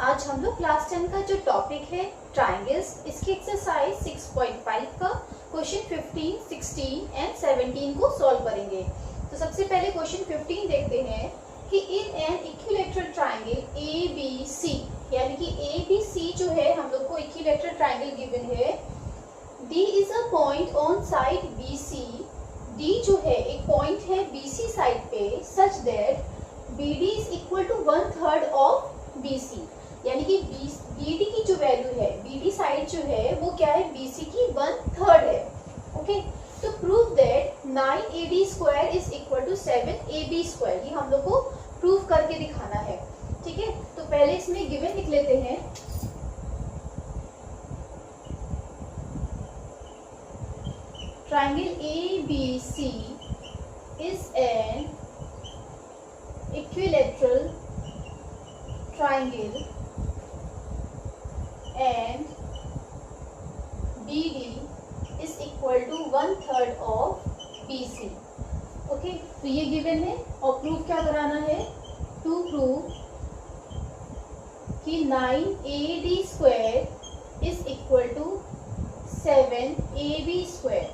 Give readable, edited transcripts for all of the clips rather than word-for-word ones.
आज हम लोग क्लास 10 का जो टॉपिक है ट्राइंगल्स, इसकी एक्सरसाइज 6.5 का क्वेश्चन 15, 16 एंड 17 को सॉल्व करेंगे। तो सबसे पहले क्वेश्चन 15 देखते हैं कि in an equilateral triangle ABC, यानी कि ABC जो है हम लोग को इक्विलैटरल ट्राइंगल गिवन है। D is a point on side BC, D जो है एक पॉइंट है BC साइड पे, such that BD is equal to 1/3 of BC, यानी कि BD की जो वैल्यू है, BD साइड जो है वो क्या है, BC की 1/3 है। ओके, तो prove that 9AD² is equal to 7AB², ये हम लोग को प्रूव करके दिखाना है। ठीक है, तो पहले इसमें गिवन लिख लेते हैं। Triangle ABC is an equilateral triangle and BD is equal to 1/3 of BC। Okay, तो ये गिवन है और प्रूफ क्या कराना है, टू प्रूव कि 9AD² is equal to 7AB²।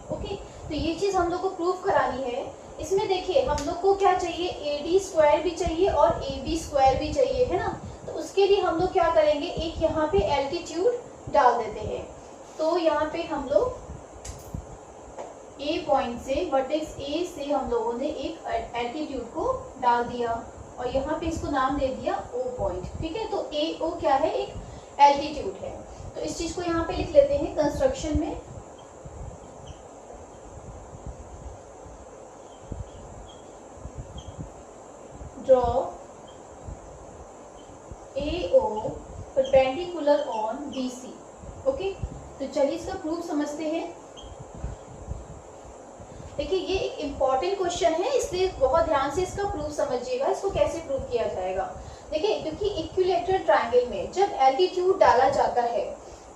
Okay, तो ये चीज हम लोग को प्रूफ करानी है। इसमें देखिए हम लोग को क्या चाहिए, AD² भी चाहिए और AB² भी चाहिए, है ना। तो उसके लिए हम लोग क्या करेंगे, एक यहाँ पे एल्टीट्यूड डाल देते हैं। तो यहाँ पे हम लोग A पॉइंट से, वर्टेक्स A से हम लोगों ने एक एल्टीट्यूड को डाल दिया और यहाँ पे इसको नाम दे दिया O पॉइंट। ठीक है, तो AO क्या है, एक एल्टीट्यूड है। तो इस चीज को यहाँ पे लिख लेते हैं कंस्ट्रक्शन में। Draw AO perpendicular on BC। Okay, तो चलिए इसका प्रूफ समझते हैं। देखिए ये एक इम्पॉर्टेंट क्वेश्चन है, इसलिए बहुत ध्यान से इसका प्रूफ समझिएगा, इसको कैसे प्रूव किया जाएगा। देखिए, क्योंकि इक्विलैटरल ट्रायंगल में जब एल्टीट्यूड डाला जाता है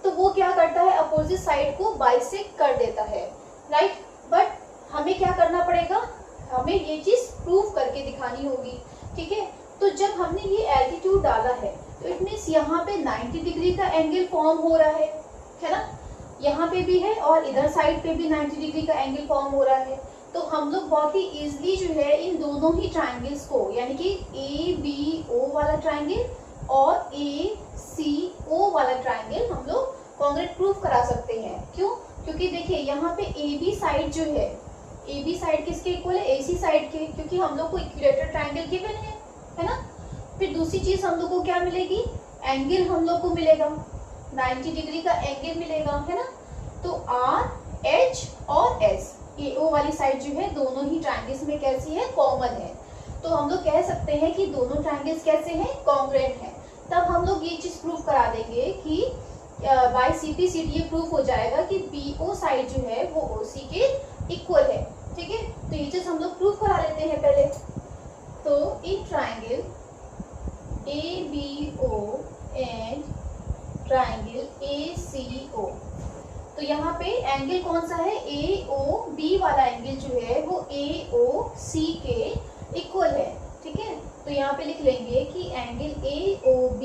तो वो क्या करता है, अपोजिट साइड को बाइसेक्ट कर देता है, राइट। बट हमें क्या करना पड़ेगा, हमें ये चीज प्रूव करके दिखानी होगी। ठीक है, तो जब हमने ये एल्टीट्यूड डाला है तो इट मीन्स यहाँ पे 90 डिग्री का एंगल फॉर्म हो रहा है ना। यहाँ पे भी है और इधर साइड पे भी 90 डिग्री का एंगल फॉर्म हो रहा है। तो हम लोग बहुत ही इजीली जो है इन दोनों ही ट्राइंगल्स को, यानी कि ABO वाला ट्राइंगल और ACO वाला ट्राइंगल हम लोग कॉन्क्रीट प्रूफ करा सकते हैं। क्यों, क्योंकि देखिए यहाँ पे AB साइड जो है, AB साइड किसके इक्वल है, AC साइड के, क्योंकि हम लोग को इक्विलैटरल ट्राइंगल गिवन है ना। फिर दूसरी चीज हम लोग को क्या मिलेगी, एंगल हम लोग को मिलेगा, 90 डिग्री का एंगल मिलेगा, है ना। तो R, H और S, AO वाली साइड जो है दोनों ही ट्राइंगल्स में कैसी है, कॉमन है। तो हम लोग कह सकते हैं कि दोनों ट्राइंगल्स कैसे हैं, कॉन्ग्रुएंट हैं। तब हम लोग ये चीज प्रूव करा देंगे कि बाय CP/CD ये प्रूफ हो जाएगा कि BO साइड जो है वो OC के इक्वल है। ठीक है, तो ये चीज हम लोग प्रूफ करा लेते हैं पहले। तो in triangle ABO and triangle ACO, तो यहाँ पे एंगल कौन सा है, AOB वाला एंगल जो है वो AOC के इक्वल है। ठीक है, तो यहाँ पे लिख लेंगे कि angle AOB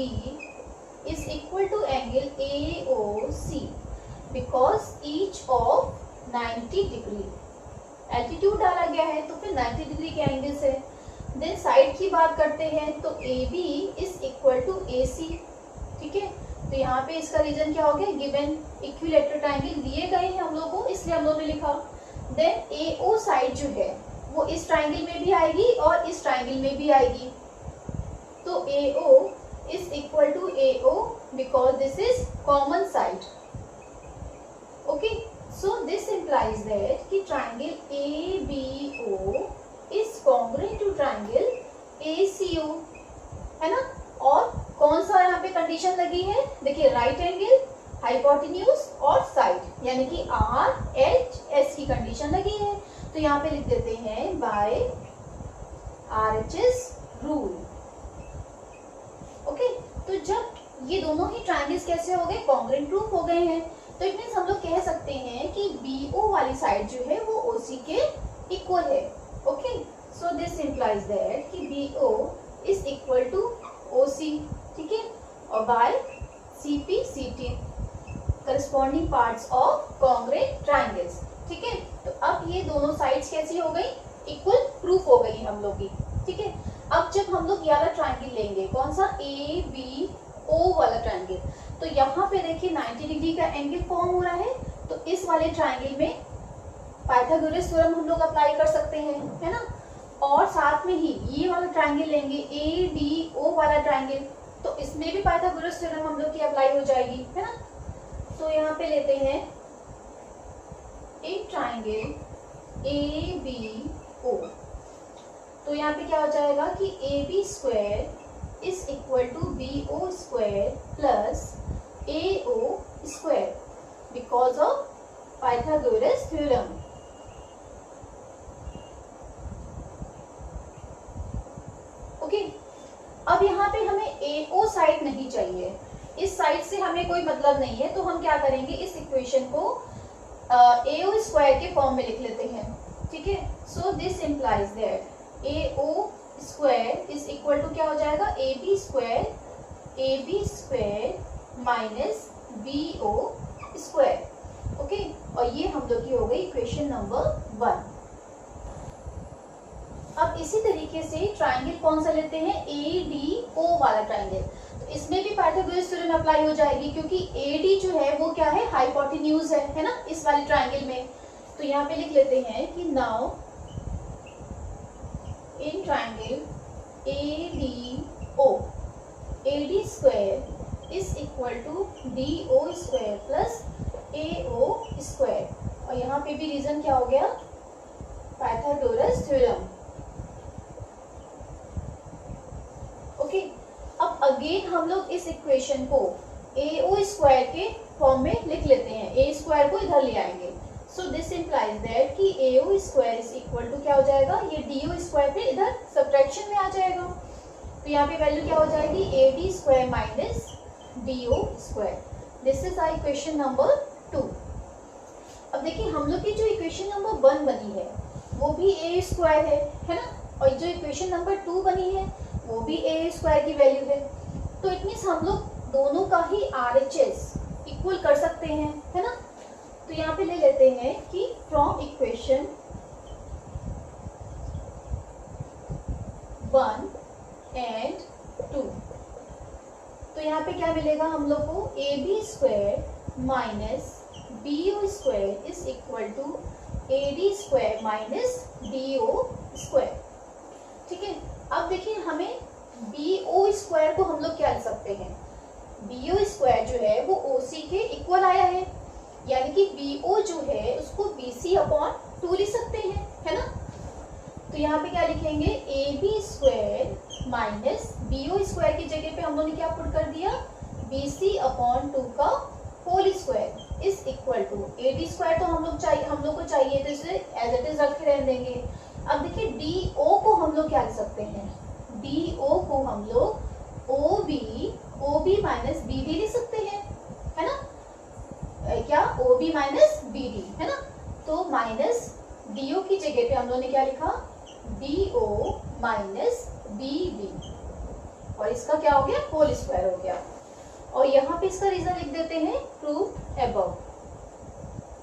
is equal to angle AOC because each of 90 degree. Altitude डाला गया है तो फिर 90 डिग्री के एंगल से। देन साइड की बात करते हैं तो AB is equal to AC। ठीक है, तो यहाँ पे इसका रीजन क्या हो गया, गिवन इक्विलैटरल ट्राइंगल दिए गए हैं हम लोग को, इसलिए हम लोग ने लिखा। देन AO साइड जो है वो इस ट्राइंगल में भी आएगी और इस ट्राइंगल में भी आएगी। तो AO is equal to AO because this is common side. Okay, so this implies that कि triangle ABO is congruent to triangle ACO, है ना। और कौन सा यहाँ पे कंडीशन लगी है, देखिए राइट एंगल, हाइपोटेन्यूज और साइड, यानी कि R, H, S की कंडीशन लगी है। तो यहाँ पे लिख देते हैं बाय RHS रूल। ओके, तो जब ये दोनों ही ट्राइंगल्स कैसे हो गए, कॉन्ग्रुएंट प्रूफ हो गए हैं, तो इट मीन्स हम लोग कह सकते हैं कि BO वाली साइड जो है वो OC के इक्वल है। Okay, so this implies that कि BO is equal to OC। ठीक by CP CT corresponding parts of congruent triangles. ठीक है, तो अब ये दोनों साइड्स कैसी हो गई, इक्वल प्रूफ हो गई हम लोग की। ठीक है, अब जब हम लोग ये वाला ट्राइंगल लेंगे, कौन सा, ABO वाला ट्राइंगल, तो यहाँ पे देखिए 90 डिग्री का एंगल फॉर्म हो रहा है, तो इस वाले ट्राइंगल में पाइथागोरस थ्योरम हम लोग अप्लाई कर सकते हैं, है ना। और साथ में ही ये वाला ट्राइंगल लेंगे ADO वाला ट्राइंगल, तो इसमें भी पाइथागोरस थ्योरम हम लोग की अप्लाई हो जाएगी, है ना। तो यहाँ पे लेते हैं एक ट्राइंगल ABO, तो यहाँ पे क्या हो जाएगा कि AB square is equal to BO square plus AO square because of Pythagoras theorem. Okay, अब यहाँ पे हमें AO साइड नहीं चाहिए, इस साइड से हमें कोई मतलब नहीं है, तो हम क्या करेंगे, इस इक्वेशन को AO स्क्वायर के फॉर्म में लिख लेते हैं। ठीक है, so this implies that AO square is equal to क्या हो जाएगा, AB square minus BO square. Okay, और ये हम लोग की हो गई इक्वेशन नंबर 1। अब इसी तरीके से ट्राइंगल कौन सा लेते हैं, ADO वाला ट्राइंगल, तो इसमें भी पाइथागोरस थ्योरम अप्लाई हो जाएगी, क्योंकि AD जो है वो क्या है, हाइपोटेन्यूज है ना, इस वाले ट्राइंगल में। तो यहाँ पे लिख लेते हैं कि now in triangle ADO AD square is equal to DO square plus AO square, और यहाँ पे भी रीजन क्या हो गया, पाइथागोरस थ्योरम। ओके, अब अगेन हम लोग इस इक्वेशन को AO स्क्वायर के फॉर्म में लिख लेते हैं, A स्क्वायर को इधर ले आएंगे, सो दिस इम्प्लाइज दैट कि AO square is equal to क्या हो जाएगा, ये DO स्क्वायर पे इधर सब्ट्रैक्शन में आ जाएगा, तो यहाँ पे वैल्यू क्या हो जाएगी, AD square minus DO square. This is our equation number 2। अब देखिए हम लोग की जो इक्वेशन नंबर 1 बनी है वो भी A स्क्वायर है ना, और जो इक्वेशन नंबर 2 बनी है वो भी A स्क्वायर की वैल्यू है, तो इट मीन्स हम लोग दोनों का ही RHS इक्वल कर सकते हैं, है ना। तो यहाँ पे ले लेते हैं कि फ्रॉम इक्वेशन 1 एंड 2, तो यहाँ पे क्या मिलेगा हम लोग को, AB square minus BO square is equal to AD square minus DO square. ठीक है, अब देखिए हमें BO स्क्वायर को हम लोग क्या लिख सकते हैं, BO स्क्वायर जो है वो OC के इक्वल आया है, यानी कि BO जो है उसको BC अपॉन 2 लिख सकते हैं, है ना। तो यहाँ पे क्या लिखेंगे, AB square minus BO square की जगह पे हम लोगों ने क्या पुट कर दिया, BC अपॉन 2 का whole square is equal to AD square, तो हम लोग को चाहिए तो इसे एज इट इज रखे रहने देंगे। अब देखिए DO को हम लोग क्या लिख सकते हैं, DO को हम लोग OB माइनस BD लिख सकते हैं, है ना, क्या OB माइनस BD, है ना। तो माइनस DO की जगह पे हम लोगों ने क्या लिखा, DO माइनस BD, और इसका क्या हो गया, होल स्क्वायर हो गया, और यहाँ पे इसका रीजन लिख देते हैं प्रूफ अबव,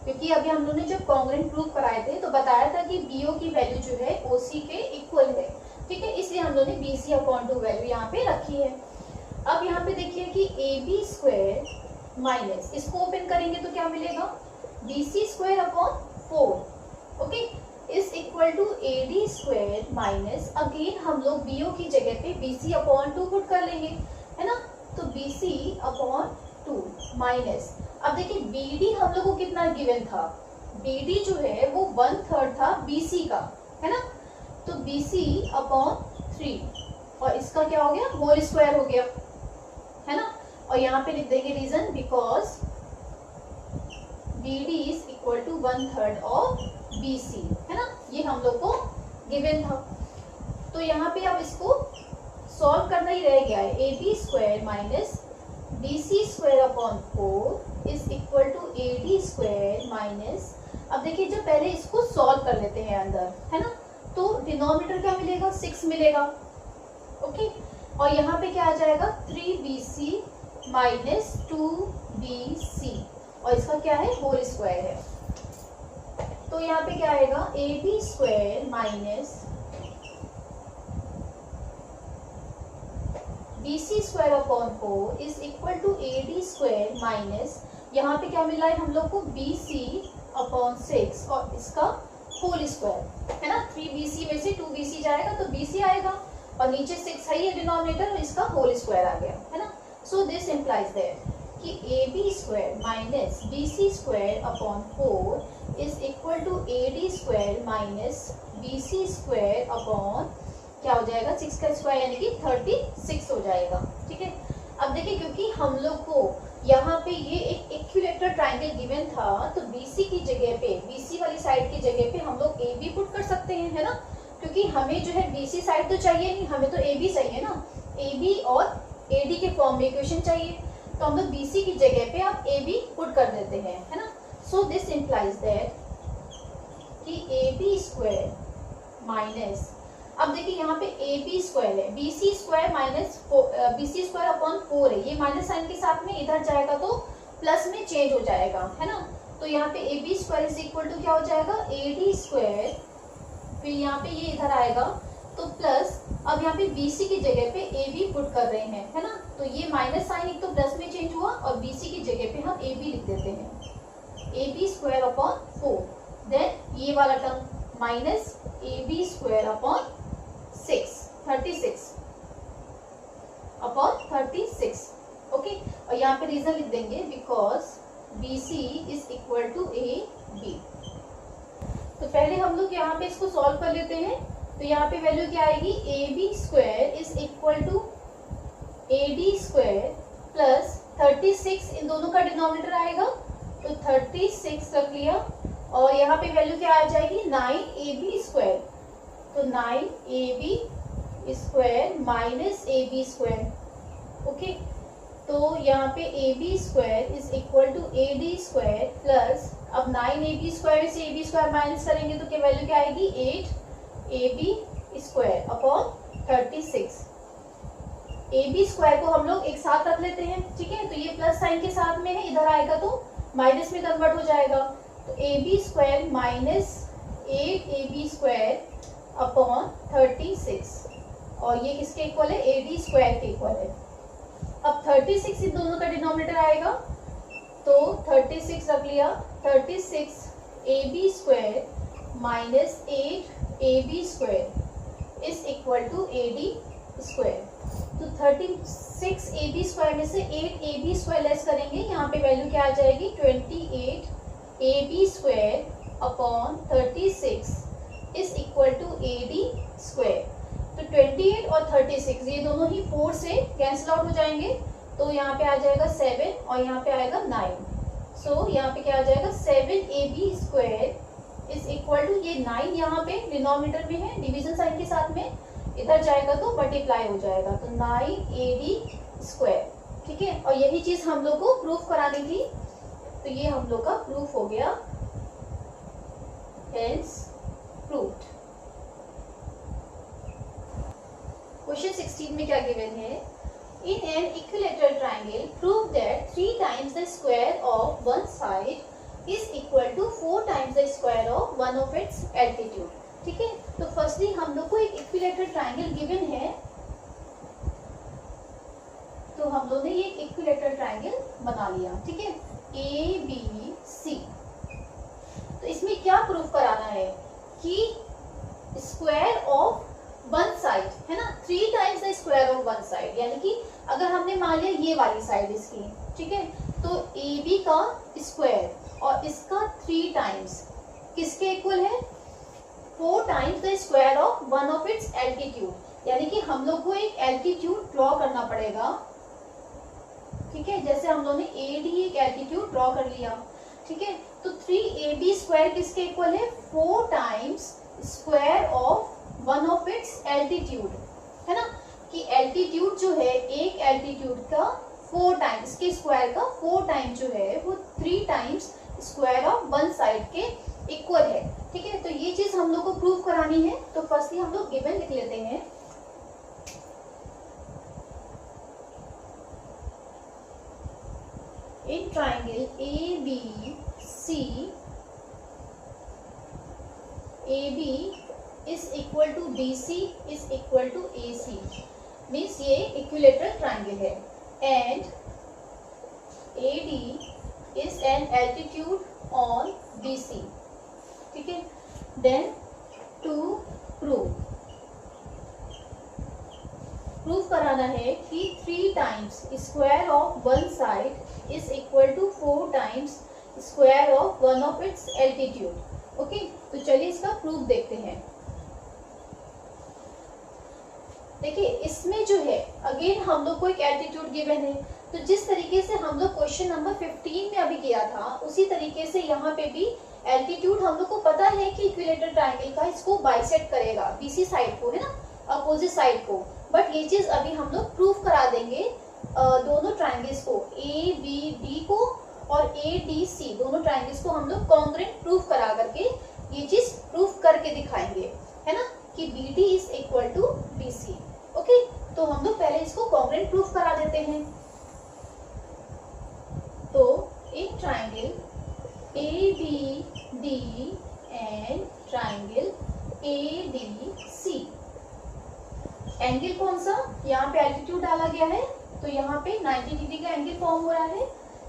क्योंकि अभी हम लोगों ने जब कॉन्ग्रुएंट प्रूफ कराए थे तो बताया था कि BO की वैल्यू जो है OC के इक्वल है। ठीक है, इसलिए हम लोगों ने BC अपॉन 2 वैल्यू यहाँ पे रखी है। अब यहाँ पे देखिए कि AB स्क्वायर माइनस, इसको ओपन करेंगे तो क्या मिलेगा, BC square upon 4, okay, is equal to AD square minus, again हम लोग BO की जगह पे BC अपॉन 2 पुट कर लेंगे, है ना। तो BC अपॉन 2 माइनस, अब देखिए BD हम लोग को कितना गिवन था, BD जो है वो 1/3 था BC का, है ना। तो BC अपॉन 3, और इसका क्या हो गया, होल स्क्वायर हो गया, है ना। और यहाँ पे लिख देंगे reason because BD is equal to 1/3 of BC, है ना, ये हम लोग को गिवन था। तो यहाँ पे अब इसको सॉल्व करना ही रह गया है, AB square minus BC square upon 4 is equal to AD square minus, अब देखिए जब पहले इसको सॉल्व कर लेते हैं अंदर, है ना, तो डिनोमिनेटर क्या मिलेगा, 6 मिलेगा, ओके, और यहाँ पे क्या आ जाएगा 3BC माइनस 2bc और इसका क्या है, होल स्क्वायर है। तो यहाँ पे क्या आएगा, ab square minus bc square upon 4 is equal to ad square minus, यहाँ पे क्या मिला है हम लोग को, bc अपॉन 6 और इसका होल स्क्वायर है ना। 3bc में से 2bc जाएगा तो bc आएगा और नीचे 6 है ये डिनोमिनेटर और इसका होल स्क्वायर आ गया है ना। सो दिस इम्प्लाइज दैट कि ab square minus bc square upon 4 is equal to ad square minus bc square upon क्या हो जाएगा, 6 का स्क्वायर यानी कि 36 हो जाएगा। ठीक है, अब देखिए क्योंकि हम लोग को यहाँ पे ये एक इक्विलेटरल ट्राइंगल गिवन था तो BC की जगह पे, BC वाली साइड की जगह पे हम लोग AB पुट कर सकते हैं, है ना, क्योंकि हमें जो है BC साइड तो चाहिए नहीं, हमें तो AB चाहिए ना, AB और AD के फॉर्म में इक्वेशन चाहिए, तो हम लोग BC की जगह पे आप AB पुट कर देते हैं, है ना। सो दिस इम्प्लाइज दैट कि AB स्क्वायर माइनस, अब देखिए यहाँ पे AB स्क्वायर है, BC square minus BC square upon 4 है, ये माइनस साइन के साथ में इधर जाएगा तो प्लस में चेंज हो जाएगा, है ना। तो यहाँ पे AB square is equal to क्या हो जाएगा, AD स्क्वायर, फिर यहाँ पे ये इधर आएगा तो प्लस, अब यहाँ पे BC की जगह पे AB पुट कर रहे हैं, है ना, तो ये माइनस साइन एक तो प्लस में चेंज हुआ और BC की जगह पे हम AB लिख देते हैं, AB स्क्वायर अपॉन 4, देन ये वाला term minus AB square upon 36 upon 36, okay. और यहाँ पे रीजन लिख देंगे because BC is equal to AB। तो पहले हम लोग यहाँ पे इसको सॉल्व कर लेते हैं, तो यहाँ पे वैल्यू क्या आएगी, AB square is equal to AD square plus 36, इन दोनों का डिनोमिनेटर आएगा तो 36 रख लिया और यहाँ पे वैल्यू क्या आ जाएगी, 9AB स्क्वायर, तो 9AB square minus AB square, okay. तो यहाँ पे AB square is equal to AD square plus, अब 9AB स्क्वायर से AB स्क्वायर माइनस करेंगे तो क्या वैल्यू क्या आएगी, 8AB square upon 36। AB square को हम लोग एक साथ रख लेते हैं, ठीक है, तो ये प्लस साइन के साथ में है, इधर आएगा तो माइनस में कन्वर्ट हो जाएगा, तो AB square minus 8AB square upon 36 और ये किसके इक्वल है, AD स्क्वायर के इक्वल है। अब 36 इन दोनों का डिनोमिनेटर आएगा तो 36 रख लिया, 36 AB square minus 8AB square is equal to AD square. तो 36 AB स्क्वायर में से 8AB स्क्वायर लेस करेंगे, यहाँ पे वैल्यू क्या आ जाएगी, 28 AB square upon 36 is equal to AD square. तो 28 और 36 ये दोनों ही 4 से कैंसिल आउट हो जाएंगे, तो यहाँ पे आ जाएगा 7 और यहाँ पे आएगा 9। सो यहाँ पे क्या आ जाएगा, 7AB square is equal to, ये 9 यहाँ पे डिनोमिनेटर में है, डिवीजन साइन के साथ में इधर जाएगा तो मल्टीप्लाई हो जाएगा, तो 9AD स्क्वायर, ठीक है। और यही चीज हम लोग को प्रूफ करानी थी, तो ये हम लोग का प्रूफ हो गया, हेंस प्रूव्ड। क्वेश्चन 16 में क्या गिवन है, in an equilateral triangle prove that 3 times the square of one side is equal to 4 times the square of one of its altitude, ठीक है। तो फर्स्टली हम लोग को एक इक्विलेटरल ट्राइंगल गिवन है, तो हम लोग ने ये इक्विलेटरल ट्राइंगल बना लिया, ठीक है, ABC। तो इसमें क्या प्रूफ कराना है कि स्क्वायर ऑफ वन साइड है ना, 3 times the square of one side, यानी कि अगर हमने मान लिया ये वाली साइड इसकी, ठीक है, तो AB का स्क्वायर और इसका 3 टाइम्स किसके इक्वल है, 4 times the square of one of its altitude, यानी कि हम लोग को एक एल्टीट्यूड ड्रॉ करना पड़ेगा, ठीक है, जैसे हम लोग ने AD एक एल्टीट्यूड ड्रॉ कर लिया, ठीक है। तो 3AB स्क्वायर किसके इक्वल है, 4 times square of one of its altitude, है ना, कि एल्टीट्यूड जो है एक एल्टीट्यूड का 4 टाइम्स, इसके स्क्वायर का 4 टाइम जो है वो 3 times square of one side के इक्वल है, ठीक है। तो ये चीज हम लोग को प्रूव करानी है, तो फर्स्टली हम लोग गिवन लिख लेते हैं, in triangle ABC, AB is equal to BC is equal to AC, means ये इक्विलेटरल ट्राइंगल है, and AD is an altitude on BC, ठीक है। Then to प्रूफ कराना है कि 3 times square of one side is equal to 4 times square of one of its altitude. Okay, तो चलिए इसका प्रूफ देखते हैं। देखिए इसमें जो है अगेन हम लोग को एक एल्टीट्यूड गिवन है, तो जिस तरीके से हम लोग क्वेश्चन नंबर 15 में अभी किया था उसी तरीके से यहाँ पे भी एल्टीट्यूड हम लोग को पता है कि इक्विलेटरल ट्राइंगल का इसको बाइसेक्ट करेगा, बीसी साइड को, है ना, अपोजिट साइड को। बट ये चीज अभी हम लोग प्रूफ करा देंगे दोनों ट्राइंगल्स को, ए बी डी को और ए डी सी, दोनों ट्राइंगल्स को हम लोग कॉन्ग्रुएंट प्रूफ करा करके ये चीज प्रूफ करके दिखाएंगे, है ना, कि B D is equal to B C. Okay, तो हम लोग पहले इसको कॉन्ग्रुएंट प्रूफ करा देते हैं। तो in triangle A B D and triangle A D C, angle कौन सा, यहाँ पे एल्टीट्यूड डाला गया है तो यहाँ पे 90 डिग्री का एंगल फॉर्म हो रहा है।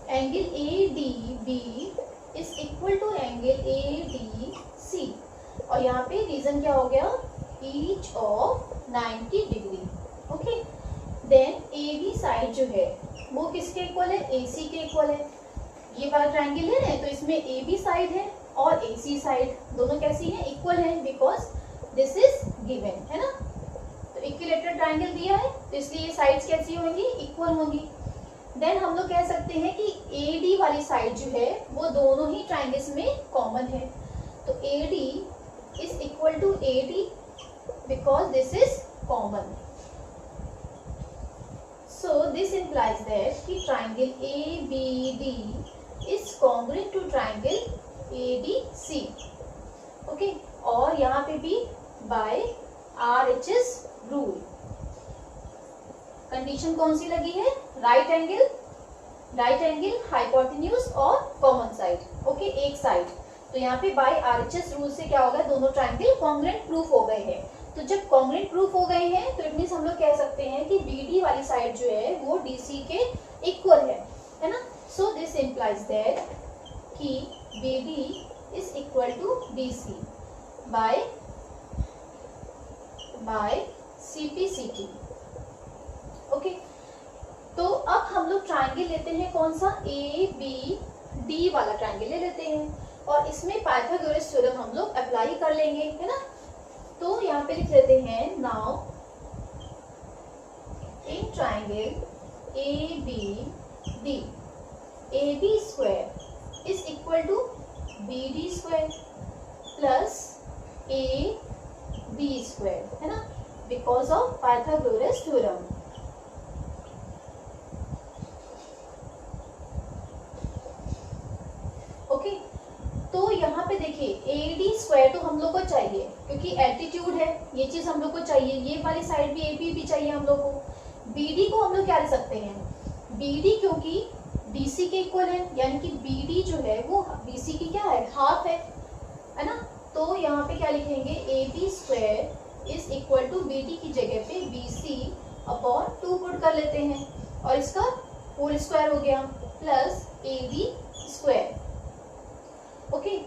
Angle A D B is equal to angle A D C, और यहाँ पे रीजन क्या हो गया, each of 90 degree. Okay, then A B side जो है वो किसके इक्वल है, ए सी के इक्वल है। ये वाला ट्राइंगल है ना, तो इसमें ए बी साइड है और ए सी साइड दोनों कैसी है, इक्वल है, बिकॉज दिस इज गिवन, है ना। इक्विलेटरल ट्राइंगल दिया है तो इसलिए ये साइड्स कैसी होंगी, इक्वल होंगी। देन हम लोग कह सकते हैं कि ए डी वाली साइड जो है वो दोनों ही ट्राइंगल्स में कॉमन है, तो A D is equal to A D because this is common. So this implies that कि triangle A B D is congruent to triangle A D C. Okay, और यहाँ पे भी बाय RHS रूल कंडीशन कौन सी लगी है, right angle, hypotenuse और common side. Okay, एक साइड, तो यहाँ पे बाय RHS रूल से क्या होगा, दोनों ट्राइंगल कॉन्ग्रुएंट प्रूफ हो गए हैं। तो जब कॉन्ग्रुएंट प्रूफ हो गए हैं तो इट मींस हम लोग कह सकते हैं कि BD वाली साइड जो है वो DC के इक्वल है ना। सो दिस इंप्लाइज दैट कि BD is equal to DC by CPCT। Okay, तो अब हम लोग ट्राइंगल लेते हैं कौन सा, ABD वाला ट्राइंगल ले लेते हैं और इसमें पाइथागोरस थ्योरम हम लोग अप्लाई कर लेंगे, है ना। तो यहाँ पे लिख लेते हैं, now in triangle ABD AB square is equal to BD square plus AB square, है ना, because of Pythagoras theorem. Okay, तो यहाँ पे देखिए AD स्क्वायर तो हम लोग को चाहिए क्योंकि एल्टीट्यूड है, ये चीज हम लोग को चाहिए, ये वाली साइड भी AB भी चाहिए हम लोग को। BD को हम लोग क्या ले सकते हैं, BD क्योंकि DC के इक्वल है, यानी कि BD जो है वो BC की क्या है, हाफ है ना। तो यहाँ पे क्या लिखेंगे, AB square is equal to BD की जगह पे BC अपॉन 2 पुट कर लेते हैं और इसका होल स्क्वायर हो गया प्लस AB स्क्वायर। ओके,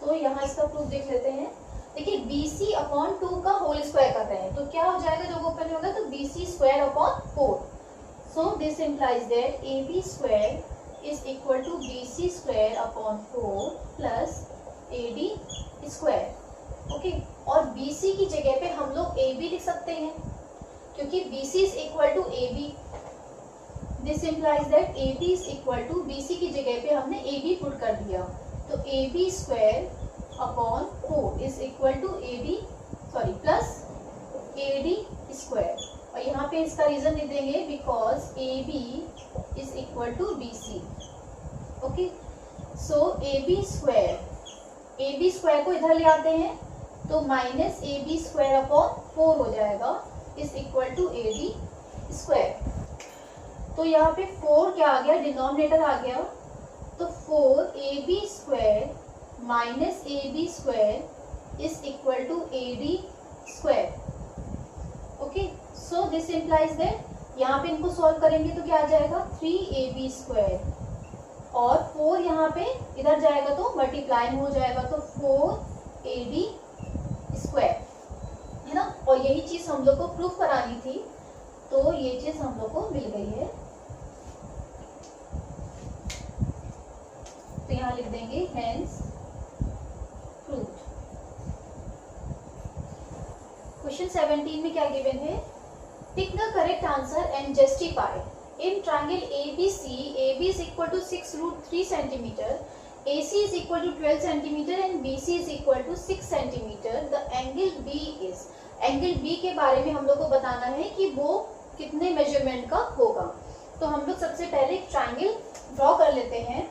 तो यहाँ इसका प्रूफ देख लेते हैं। देखिए BC अपॉन 2 का होल स्क्वायर कर रहे हैं तो क्या हो जाएगा, जब ओपन होगा तो BC square upon 4। So this implies that AB square is equal to BC square upon 4 plus AD square। Okay, और BC की जगह पे हम लोग AB लिख सकते हैं क्योंकि BC is equal to AB। This implies that AB is equal to BC की जगह पे हमने AB पुट कर दिया, तो AB square upon 4 is equal to plus AD square। और यहाँ पे इसका रीजन लिख देंगे because AB is equal to BC। Okay, so AB square को इधर ले आते हैं तो माइनस AB स्क्वायर अपॉन 4 हो जाएगा is equal to AD square. तो यहाँ पे 4 क्या आ गया, डिनोमिनेटर आ गया, तो 4AB square minus AB square is equal to AD square. Okay, so this implies that यहाँ पे इनको सॉल्व करेंगे तो क्या आ जाएगा 3AB स्क्वायर, और 4 यहाँ पे इधर जाएगा तो मल्टीप्लाई में हो जाएगा, तो 4AD स्क्वायर, है ना। और यही चीज हम लोग को प्रूफ करानी थी, तो ये चीज हम लोग को मिल गई है। तो यहाँ लिख देंगे हेंस प्रूव्ड। क्वेश्चन 17 में क्या गिवन है, tick the correct answer and justify. In triangle ABC, AB is equal to 6√3 centimeter, AC is equal to 12 centimeter and BC is equal to 6 centimeter. The angle B is, angle B के बारे में हम लोग को बताना है कि वो कितने मेजरमेंट का होगा। तो हम लोग सबसे पहले एक ट्राइंगल ड्रॉ कर लेते हैं।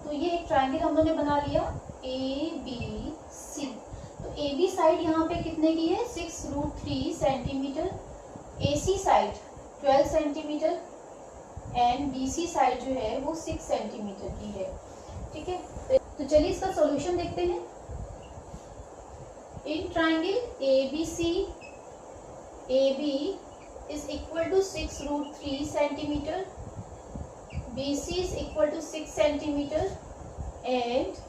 तो ये एक ट्राइंगल हम लोगों ने बना लिया ABC। तो AB साइड यहाँ पे कितने की है 6√3 centimetre, AC side 12 centimetre and BC side जो है वो 6 सेंटीमीटर की है। ठीक है, तो चलिए इसका सॉल्यूशन देखते हैं। In triangle ABC, AB is equal to 6√3 centimetre, BC is equal to 6 centimetre and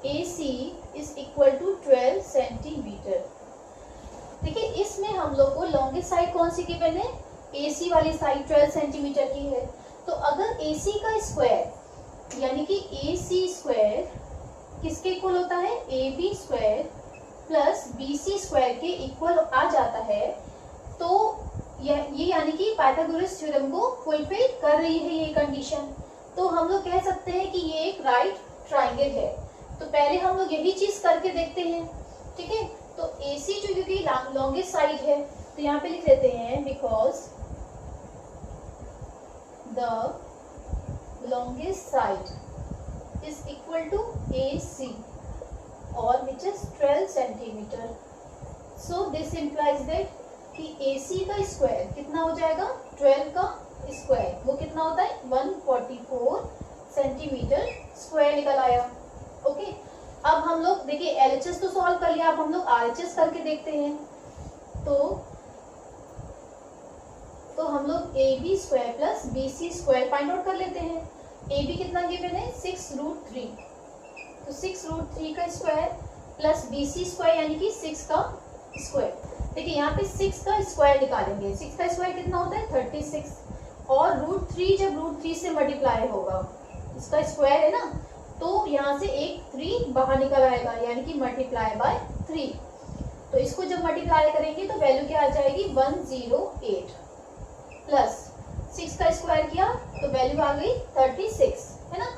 AC is equal to 12 centimetre. देखिए इसमें हम लोग को लॉन्गेस्ट साइड कौन सी गिवन है, AC वाली साइड 12 सेंटीमीटर की है। तो अगर AC का स्क्वायर यानी कि AC स्क्वायर किसके इक्वल होता है, AB square plus BC square के इक्वल आ जाता है, तो ये यानी कि पाइथागोरस थ्योरम को फुलफिल कर रही है ये कंडीशन। तो हम लोग कह सकते हैं कि ये एक राइट ट्राइंगल है। तो पहले हम लोग यही चीज करके देखते हैं। ठीक है, तो AC जो क्योंकि लॉन्गेस्ट साइड है तो यहाँ पे लिख लेते हैं because the longest side is equal to AC और which is 12 centimetre. So this implies that कि AC का स्क्वायर कितना हो जाएगा 12 का स्क्वायर, वो कितना होता है 144 सेंटीमीटर स्क्वायर निकल आया। ओके, अब हम लोग देखिए LHS तो सॉल्व कर लिया, अब हम लोग RHS करके देखते हैं। तो हम लोग AB square plus BC square find out कर लेते हैं। AB कितना गिवन है 6√3, तो 6√3 का स्क्वायर प्लस BC स्क्वायर यानी कि 6 का स्क्वायर। देखिए यहाँ पे 6 का स्क्वायर निकालेंगे, 6 का स्क्वायर कितना होता है 36, और √3 जब √3 से मल्टीप्लाई होगा, इसका स्क्वायर है ना, तो यहाँ से एक 3 बाहर निकल आएगा यानी कि मल्टीप्लाई बाय 3। तो इसको जब मल्टीप्लाई करेंगे तो वैल्यू क्या आ जाएगी 108 प्लस 6 का स्क्वायर किया तो वैल्यू आ गई 36, है ना,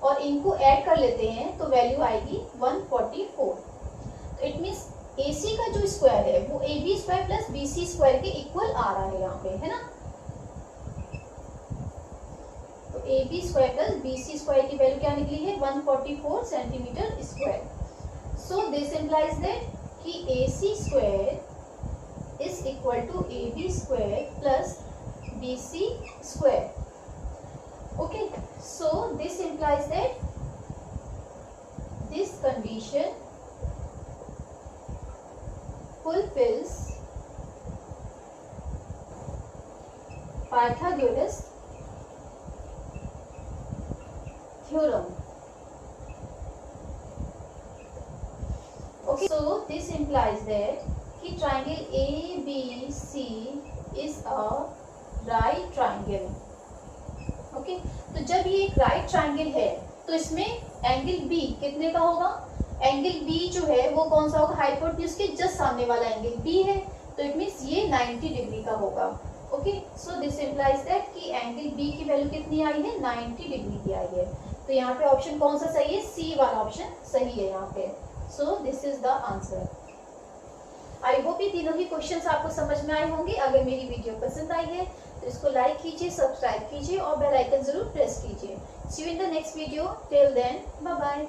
और इनको ऐड कर लेते हैं तो वैल्यू आएगी 144। तो इट मीन्स AC का जो स्क्वायर है वो AB square plus BC square के इक्वल आ रहा है यहाँ पे, है ना। तो AB square plus BC square की वैल्यू क्या निकली है 144 centimetre square. So this implies that कि AC square is equal to AB square plus BC square. Okay, so this implies that this condition fulfills Pythagoras theorem. Okay, so this implies that कि triangle ABC is a right triangle. Okay, तो जब ये एक right triangle है तो इसमें angle B कितने का होगा, एंगल B जो है वो कौन सा होगा, हाइपोटेन्यूज के जस्ट सामने वाला एंगल B है, तो इट मीन्स ये 90 डिग्री का होगा। Okay, so this implies that कि एंगल B की वैल्यू कितनी आई है 90 डिग्री की आई है। तो यहाँ पे ऑप्शन कौन सा सही है, C वाला ऑप्शन सही है यहाँ पे। So this is the answer. I hope ये तीनों ही क्वेश्चंस आपको समझ में आए होंगे। अगर मेरी वीडियो पसंद आई है तो इसको लाइक कीजिए, सब्सक्राइब कीजिए और बेल आइकन जरूर प्रेस कीजिए। See you in the next video, till then bye bye.